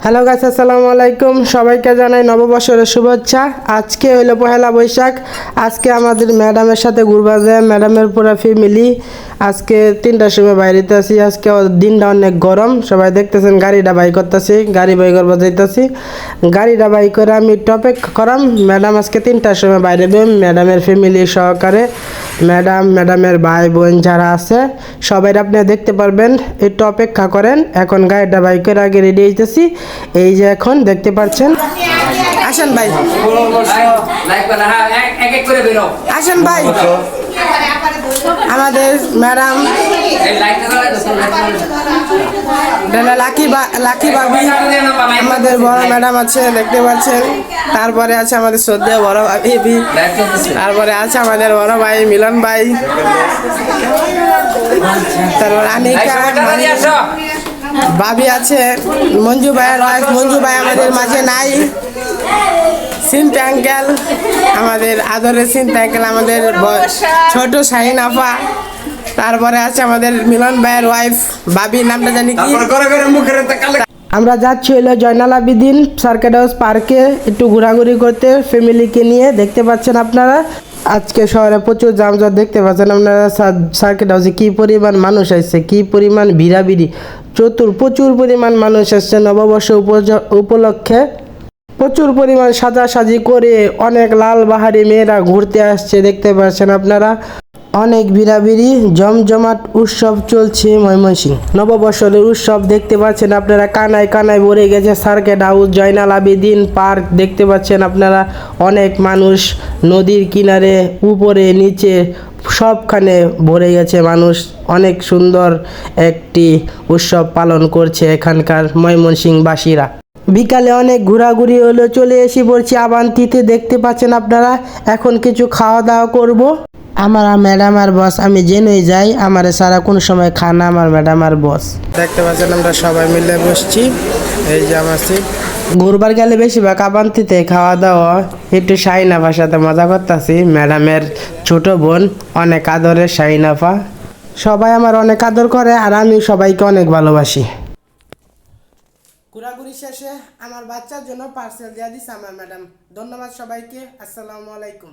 Hello guys, আসসালামু আলাইকুম। সবাইকে জানাই নববর্ষের শুভেচ্ছা। আজকে হইলো পহেলা বৈশাখ। আজকে আমাদের ম্যাডামের সাথে ঘুরবা যায়, ম্যাডামের পুরো ফ্যামিলি। আজকে 3টার সময় বাইরেতে আছি। আজকে দিনটা অনেক গরম, সবাই দেখতেছেন। গাড়িটা বাই করতেছি, গাড়ি বাই করবো যাইতেছি। গাড়িটা বাই করে আমি টপিক করাম। ম্যাডাম আজকে 3টার সময় বাইরে বেম, ম্যাডামের ফ্যামিলি সহকারে। ম্যাডামের ভাই বোন যারা আছে সবাই আপনি দেখতে পারবেন। একটু অপেক্ষা করেন। এখন গাড়িটা বাই করে আগে রেডি হইতেছি। এই যে এখন দেখতে পাচ্ছেন। আসেন ভাই, আসেন ভাই। আমাদের ম্যাডাম লাকি ভাবি, আমাদের বড় ম্যাডাম আছে দেখতে পাচ্ছেন। তারপরে আছে আমাদের শ্রদ্ধেয় বড় ভাবি, তারপরে আছে আমাদের বড় ভাই মিলন ভাই, তারপর আনিকা ভাবি আছে, মঞ্জু ভাইয়ের ওয়াইফ। মঞ্জু ভাই আমাদের মাঝে নাই। সিনটা আঙ্কেল, আমাদের আদরের সিনটা আঙ্কেল, আমাদের ছোট শাহিন আপা। তারপরে আছে আমাদের মিলন ভাইয়ের ওয়াইফ ভাবির নামটা জানি কি। আমরা যাচ্ছি হইলো জয়নাল আবেদিন সার্কিট হাউস পার্কে একটু ঘোরাঘুরি করতে ফ্যামিলিকে নিয়ে। দেখতে পাচ্ছেন আপনারা আজকে শহরে প্রচুর যানজট দেখতে পাচ্ছেন আপনারা। সার্কিট হাউসে কী পরিমাণ মানুষ আসছে, কী পরিমাণ ভিড়াভিড়ি, প্রচুর পরিমাণ মানুষ আসছে নববর্ষ উপলক্ষে। প্রচুর পরিমাণ সাজাসাজি করে অনেক লাল বাহারি মেয়েরা ঘুরতে আসছে দেখতে পাচ্ছেন আপনারা। অনেক ভিড়াভিড়ি জমজমাট উৎসব চলছে ময়মনসিংহ। নববর্ষের উৎসব দেখতে পাচ্ছেন আপনারা। কানায় কানায় ভরে গেছে circuit house, Joynal Abedin park দেখতে পাচ্ছেন আপনারা। অনেক মানুষ নদীর কিনারে, উপরে নিচে সবখানে ভরে গেছে মানুষ। অনেক সুন্দর একটি উৎসব পালন করছে এখানকার ময়মনসিংহবাসীরা। বিকালে অনেক ঘোরাঘুরি হলো, চলে এসে পড়ছি আবান্তিতে দেখতে পাচ্ছেন আপনারা। এখন কিছু খাওয়া দাওয়া করব। আমার ম্যাডাম আর বস, আমি জেনেই যাই আমার সারা কোন সময় খানা আমার ম্যাডাম আর বস। দেখতে পাচ্ছেন আমরা সবাই মিলে বসছি। এই যে আমার সিট। ঘুরবার গেলে বেশিরভাগ আবান্তিতে খাওয়া দাওয়া। একটু শাহিনাফার সাথে মজা করতেছি। ম্যাডামের ছোট বোন, অনেক আদরের শাহিনাফা। সবাই আমার অনেক আদর করে আর আমি সবাইকে অনেক ভালোবাসি। ঘোরাঘুরি শেষে আমার বাচ্চার জন্য পার্সেল দিয়ে দিচ্ছে আমার ম্যাডাম। ধন্যবাদ সবাইকে। আসসালামু আলাইকুম।